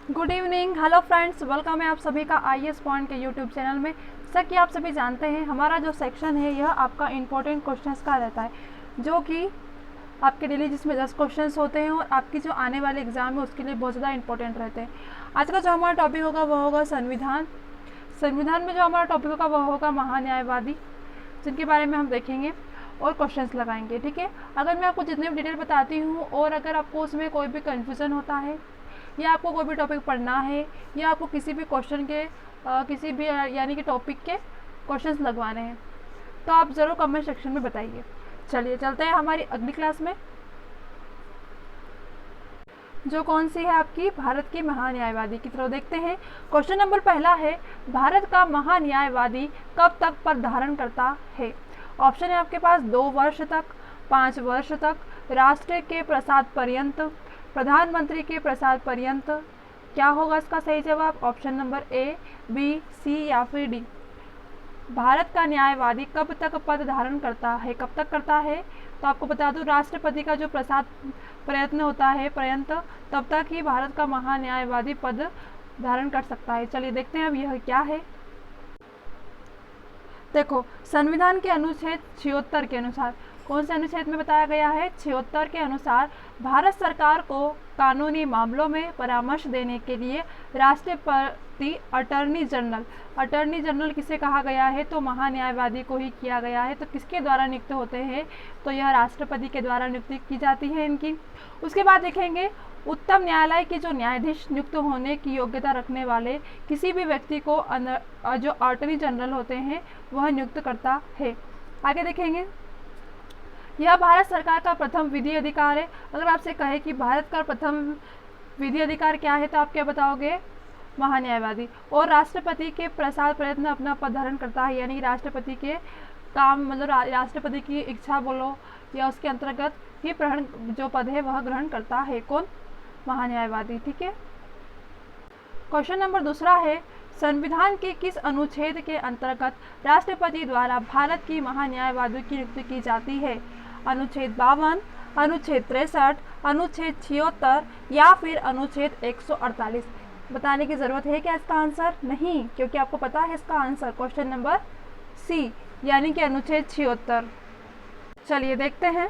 Good evening, hello friends, welcome है आप सभी का आईएएस पॉइंट के यूट्यूब चैनल में। जैसा कि आप सभी जानते हैं, हमारा जो सेक्शन है यह आपका इम्पोर्टेंट क्वेश्चंस का रहता है, जो कि आपके डेली जिसमें 10 क्वेश्चंस होते हैं और आपकी जो आने वाले एग्जाम है उसके लिए बहुत ज़्यादा इंपॉर्टेंट रहते हैं। आज का जो हमारा टॉपिक होगा वह होगा संविधान। संविधान में जो हमारा टॉपिक होगा वह होगा महान्यायवादी, जिनके बारे में हम देखेंगे और क्वेश्चंस लगाएंगे। ठीक है, अगर मैं आपको जितने भी डिटेल बताती हूँ और अगर आपको उसमें कोई भी कन्फ्यूज़न होता है या आपको कोई भी टॉपिक पढ़ना है या आपको किसी भी क्वेश्चन के किसी भी यानी कि टॉपिक के क्वेश्चंस लगवाने हैं तो आप ज़रूर कमेंट सेक्शन में बताइए। चलिए चलते हैं हमारी अगली क्लास में, जो कौन सी है आपकी भारत की महान्यायवादी की तरफ देखते हैं। क्वेश्चन नंबर पहला है, भारत का महान्यायवादी कब तक पद धारण करता है। ऑप्शन है आपके पास 2 वर्ष तक, 5 वर्ष तक, राष्ट्र के प्रसाद पर्यंत, प्रधानमंत्री के प्रसाद पर्यंत। क्या होगा इसका सही जवाब? ऑप्शन नंबर ए, बी, सी या फिर डी। भारत का न्यायवादी कब तक पद धारण करता है, कब तक करता है? तो आपको बता दूं, राष्ट्रपति का जो प्रसाद प्रयत्न होता है पर्यंत, तब तक ही भारत का महान्यायवादी पद धारण कर सकता है। चलिए देखते हैं अब यह क्या है। देखो, संविधान के अनुच्छेद 76 के अनुसार, कौन से अनुच्छेद में बताया गया है? 76 के अनुसार भारत सरकार को कानूनी मामलों में परामर्श देने के लिए राष्ट्रपति अटर्नी जनरल किसे कहा गया है? तो महान्यायवादी को ही किया गया है। तो किसके द्वारा नियुक्त होते हैं? तो यह राष्ट्रपति के द्वारा नियुक्ति की जाती है इनकी। उसके बाद देखेंगे, उच्चतम न्यायालय के जो न्यायाधीश नियुक्त होने की योग्यता रखने वाले किसी भी व्यक्ति को जो अटॉर्नी जनरल होते हैं वह नियुक्त करता है। आगे देखेंगे, यह भारत सरकार का प्रथम विधि अधिकार है। अगर आपसे कहे कि भारत का प्रथम विधि अधिकार क्या है तो आप क्या बताओगे? महान्यायवादी। और राष्ट्रपति के प्रसाद प्रयत्न अपना पद धारण करता है, यानी राष्ट्रपति के काम मतलब राष्ट्रपति की इच्छा बोलो या उसके अंतर्गत ये जो पद है वह ग्रहण करता है। कौन? महान्यायवादी। ठीक है। क्वेश्चन नंबर दूसरा है, संविधान के किस अनुच्छेद के अंतर्गत राष्ट्रपति द्वारा भारत की महान्यायवादी की नियुक्ति की जाती है? अनुच्छेद 52, अनुच्छेद 63, अनुच्छेद 76 या फिर अनुच्छेद 148। बताने की जरूरत है क्या इसका आंसर? नहीं, क्योंकि आपको पता है इसका आंसर। क्वेश्चन नंबर सी, यानी कि अनुच्छेद 76। चलिए देखते हैं,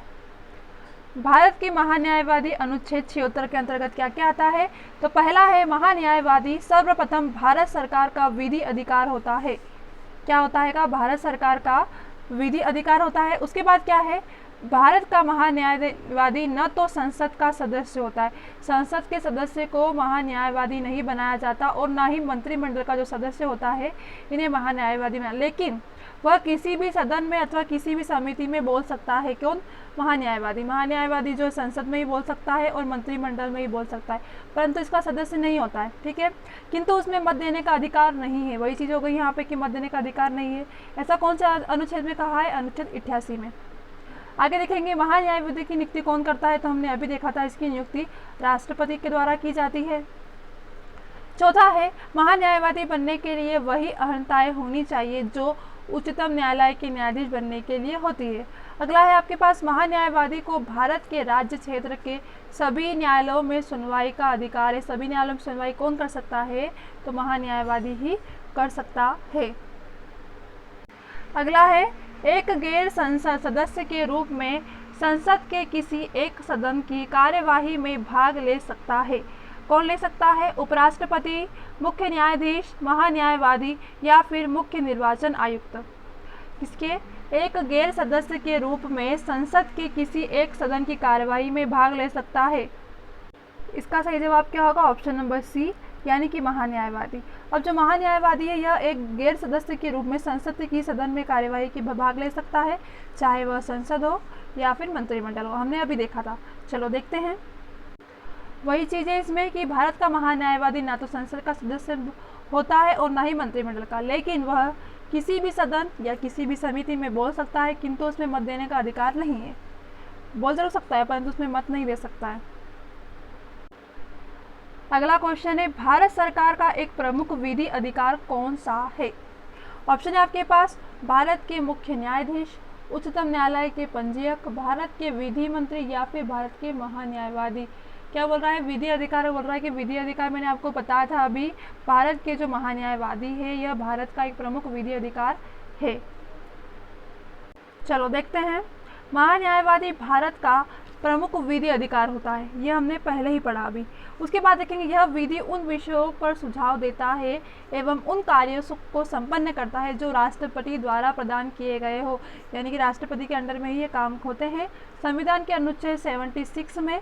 भारत की महान्यायवादी अनुच्छेद 76 के अंतर्गत क्या क्या आता है। तो पहला है, महान्यायवादी सर्वप्रथम भारत सरकार का विधि अधिकार होता है। क्या होता है का? भारत सरकार का विधि अधिकार होता है। उसके बाद क्या है, भारत का महान्यायवादी न तो संसद का सदस्य होता है, संसद के सदस्य को महान्यायवादी नहीं बनाया जाता, और ना ही मंत्रिमंडल का जो सदस्य होता है इन्हें महान्यायवादी बनाया, लेकिन वह किसी भी सदन में अथवा किसी भी समिति में बोल सकता है। कौन? महान्यायवादी जो संसद में ही बोल सकता है और मंत्रिमंडल में ही बोल सकता है, परंतु इसका सदस्य नहीं होता है। ठीक है, किंतु उसमें मत देने का अधिकार नहीं है। वही चीज़ हो गई यहाँ पे कि मत देने का अधिकार नहीं है। ऐसा कौन सा अनुच्छेद में कहा है? अनुच्छेद 88 में। आगे देखेंगे, महान्यायवादी की नियुक्ति कौन करता है? तो हमने अभी देखा था, इसकी नियुक्ति राष्ट्रपति के द्वारा की जाती है। चौथा है, महान्यायवादी बनने के लिए वही अर्हताएं होनी चाहिए जो उच्चतम न्यायालय के न्यायाधीश बनने के लिए होती है। अगला है आपके पास, महान्यायवादी को भारत के राज्य क्षेत्र के सभी न्यायालयों में सुनवाई का अधिकार है। सभी न्यायालयों में सुनवाई कौन कर सकता है? तो महान्यायवादी ही कर सकता है। अगला है, एक गैर संसद सदस्य के रूप में संसद के किसी एक सदन की कार्यवाही में भाग ले सकता है। कौन ले सकता है? उपराष्ट्रपति, मुख्य न्यायाधीश, महान्यायवादी या फिर मुख्य निर्वाचन आयुक्त। किसके? एक गैर सदस्य के रूप में संसद के किसी एक सदन की कार्यवाही में भाग ले सकता है। इसका सही जवाब क्या होगा? ऑप्शन नंबर सी, यानी कि महान्यायवादी। अब जो महान्यायवादी है यह एक गैर सदस्य के रूप में संसद की सदन में कार्यवाही की भाग ले सकता है, चाहे वह संसद हो या फिर मंत्रिमंडल हो। हमने अभी देखा था। चलो देखते हैं, वही चीज़ है इसमें कि भारत का महान्यायवादी ना तो संसद का सदस्य होता है और ना ही मंत्रिमंडल का, लेकिन वह किसी भी सदन या किसी भी समिति में बोल सकता है, किंतु उसमें मत देने का अधिकार नहीं है। बोल जरूर सकता है परंतु उसमें मत नहीं दे सकता है। अगला क्वेश्चन है, भारत सरकार का एक प्रमुख विधि अधिकार कौन सा है? ऑप्शन है आपके पास, भारत के मुख्य न्यायाधीश, उच्चतम न्यायालय के पंजीयक, भारत के विधि मंत्री या फिर भारत के महान्यायवादी। क्या बोल रहा है, विधि अधिकार बोल रहा है कि विधि अधिकार मैंने आपको बताया था अभी, भारत के जो महान्यायवादी है यह भारत का एक प्रमुख विधि अधिकार है। चलो देखते हैं, महान्यायवादी भारत का प्रमुख विधि अधिकार होता है, यह हमने पहले ही पढ़ा अभी। उसके बाद देखेंगे यह विधि उन विषयों पर सुझाव देता है एवं उन कार्यों को संपन्न करता है जो राष्ट्रपति द्वारा प्रदान किए गए हो, यानी कि राष्ट्रपति के अंडर में ही ये काम होते हैं। संविधान के अनुच्छेद 76 में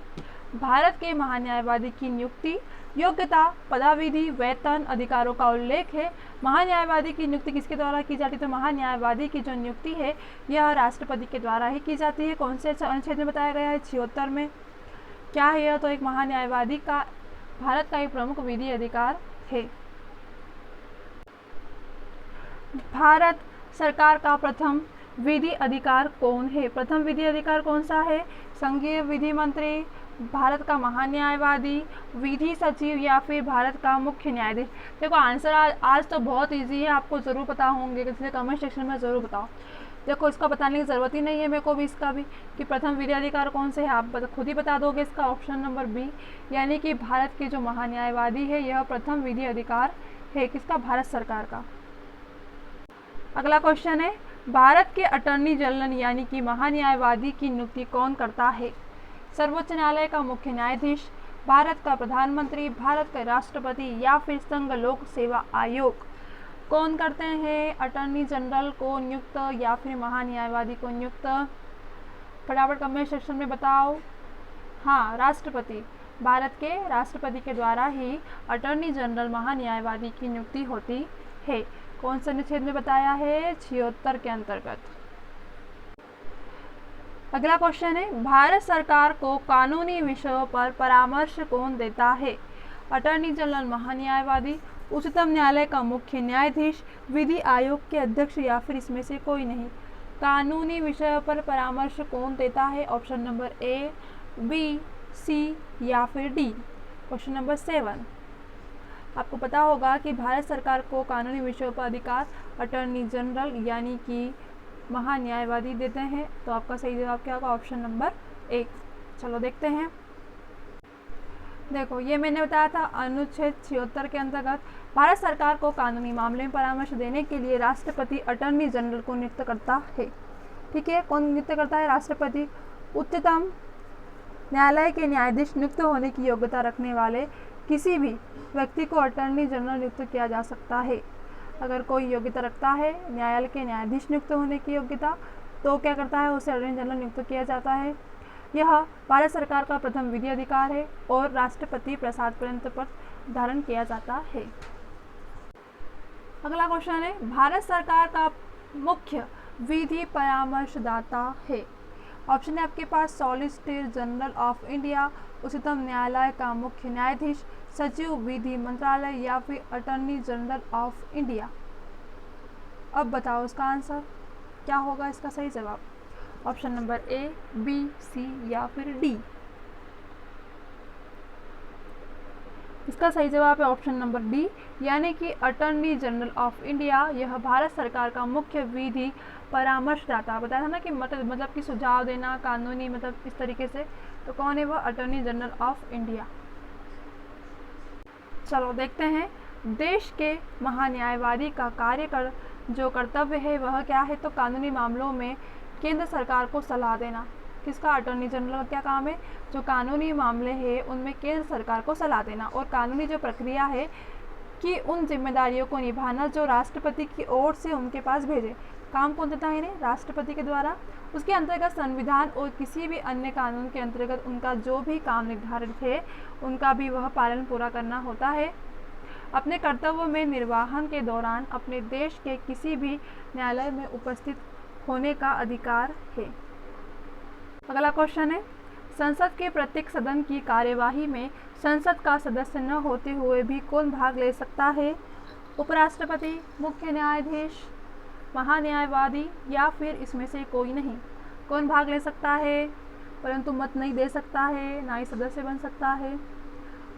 भारत के महान्यायवादी की नियुक्ति, योग्यता, पदाविधि, वेतन, अधिकारों का उल्लेख है। महान्यायवादी की नियुक्ति किसके द्वारा की जाती है, तो महान्यायवादी की जो नियुक्ति है यह राष्ट्रपति के द्वारा ही की जाती है। कौन से अनुच्छेद में बताया गया है, 76 में। क्या है यह, तो एक महान्यायवादी का भारत का एक प्रमुख विधि अधिकार है। भारत सरकार का प्रथम विधि अधिकार कौन है, प्रथम विधि अधिकार कौन सा है, संघीय विधि मंत्री, भारत का महान्यायवादी, विधि सचिव या फिर भारत का मुख्य न्यायाधीश। देखो आंसर आज तो बहुत इजी है, आपको ज़रूर पता होंगे, इसलिए कमेंट सेक्शन में ज़रूर बताओ। देखो इसका बताने की ज़रूरत ही नहीं है मेरे को भी, इसका भी कि प्रथम विधि अधिकार कौन से है, आप खुद ही बता दोगे। इसका ऑप्शन नंबर बी, यानी कि भारत के जो महान्यायवादी है यह प्रथम विधि अधिकार है, किसका, भारत सरकार का। अगला क्वेश्चन है, भारत के अटॉर्नी जनरल यानी कि महान्यायवादी की नियुक्ति कौन करता है, सर्वोच्च न्यायालय का मुख्य न्यायाधीश, भारत का प्रधानमंत्री, भारत के राष्ट्रपति या फिर संघ लोक सेवा आयोग। कौन करते हैं अटॉर्नी जनरल को नियुक्त या फिर महान्यायवादी को नियुक्त, फटाफट कमेंट सेक्शन में बताओ। हाँ, राष्ट्रपति, भारत के राष्ट्रपति के द्वारा ही अटॉर्नी जनरल महान्यायवादी की नियुक्ति होती है। कौन से अनुच्छेद में बताया है, 76 के अंतर्गत। अगला क्वेश्चन है, भारत सरकार को कानूनी विषयों पर परामर्श कौन देता है, अटॉर्नी जनरल, महान्यायवादी, उच्चतम न्यायालय का मुख्य न्यायाधीश, विधि आयोग के अध्यक्ष या फिर इसमें से कोई नहीं। कानूनी विषयों पर परामर्श कौन देता है, ऑप्शन नंबर ए, बी, सी या फिर डी। क्वेश्चन नंबर 7, आपको पता होगा कि भारत सरकार को कानूनी विषयों पर अधिकार अटॉर्नी जनरल यानी कि महान्यायवादी देते हैं, तो आपका सही जवाब क्या होगा, ऑप्शन नंबर 1। चलो देखते हैं, देखो ये मैंने बताया था अनुच्छेद 76 के अंतर्गत भारत सरकार को कानूनी मामले में परामर्श देने के लिए राष्ट्रपति अटॉर्नी जनरल को नियुक्त करता है। ठीक है, कौन नियुक्त करता है, राष्ट्रपति। उच्चतम न्यायालय के न्यायाधीश नियुक्त होने की योग्यता रखने वाले किसी भी व्यक्ति को अटॉर्नी जनरल नियुक्त किया जा सकता है। अगर कोई योग्यता रखता है न्यायालय के न्यायाधीश नियुक्त होने की योग्यता, तो क्या करता है, उसे अटॉर्नी जनरल नियुक्त किया जाता है। यह भारत सरकार का प्रथम विधि अधिकार है और राष्ट्रपति प्रसाद पर्यंत पर धारण किया जाता है। अगला क्वेश्चन है, भारत सरकार का मुख्य विधि परामर्शदाता है। ऑप्शन है आपके पास, सॉलिसिटर जनरल ऑफ इंडिया, उच्चतम न्यायालय का मुख्य न्यायाधीश, सचिव विधि मंत्रालय या फिर अटॉर्नी जनरल ऑफ इंडिया। अब बताओ इसका आंसर क्या होगा, इसका सही जवाब। ऑप्शन नंबर ए, बी, सी या फिर डी। इसका सही जवाब है ऑप्शन नंबर डी, यानी कि अटॉर्नी जनरल ऑफ इंडिया यह भारत सरकार का मुख्य विधि परामर्शदाता। बताया था ना कि मतलब कि सुझाव देना कानूनी, मतलब इस तरीके से, तो कौन है वह, अटॉर्नी जनरल ऑफ इंडिया। चलो देखते हैं, देश के महान्यायवादी का जो कर्तव्य है वह क्या है, तो कानूनी मामलों में केंद्र सरकार को सलाह देना। किसका, अटॉर्नी जनरल का क्या काम है, जो कानूनी मामले हैं उनमें केंद्र सरकार को सलाह देना और कानूनी जो प्रक्रिया है कि उन जिम्मेदारियों को निभाना जो राष्ट्रपति की ओर से उनके पास भेजे। काम कौन देता है इन्हें, राष्ट्रपति के द्वारा। उसके अंतर्गत संविधान और किसी भी अन्य कानून के अंतर्गत उनका जो भी काम निर्धारित है उनका भी वह पालन पूरा करना होता है। अपने कर्तव्यों में निर्वहन के दौरान अपने देश के किसी भी न्यायालय में उपस्थित होने का अधिकार है। अगला क्वेश्चन है, संसद के प्रत्येक सदन की कार्यवाही में संसद का सदस्य न होते हुए भी कौन भाग ले सकता है, उपराष्ट्रपति, मुख्य न्यायाधीश, महान्यायवादी या फिर इसमें से कोई नहीं। कौन भाग ले सकता है परंतु मत नहीं दे सकता है, ना ही सदस्य बन सकता है,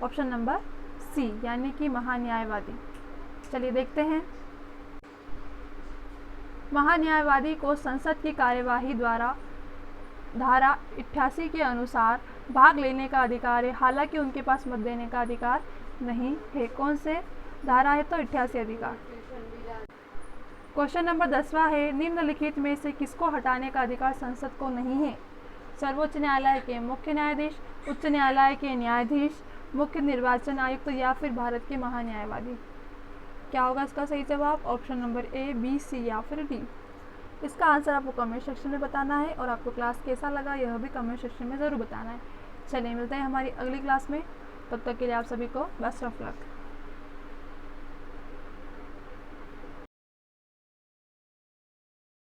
ऑप्शन नंबर सी, यानी कि महान्यायवादी। चलिए देखते हैं, महान्यायवादी को संसद की कार्यवाही द्वारा धारा 88 के अनुसार भाग लेने का अधिकार है, हालांकि उनके पास मत देने का अधिकार नहीं है। कौन से धारा है? तो 88 अधिकार। क्वेश्चन नंबर 10वां है, निम्नलिखित में से किसको हटाने का अधिकार संसद को नहीं है? सर्वोच्च न्यायालय के मुख्य न्यायाधीश, उच्च न्यायालय के न्यायाधीश, मुख्य निर्वाचन आयुक्त या फिर भारत के महान्यायवादी। क्या होगा इसका सही जवाब? ऑप्शन नंबर ए, बी, सी या फिर डी। इसका आंसर आपको कमेंट सेक्शन में बताना है और आपको क्लास कैसा लगा यह भी कमेंट सेक्शन में ज़रूर बताना है। चलिए मिलते हैं हमारी अगली क्लास में, तब तक के लिए आप सभी को बेस्ट ऑफ लक।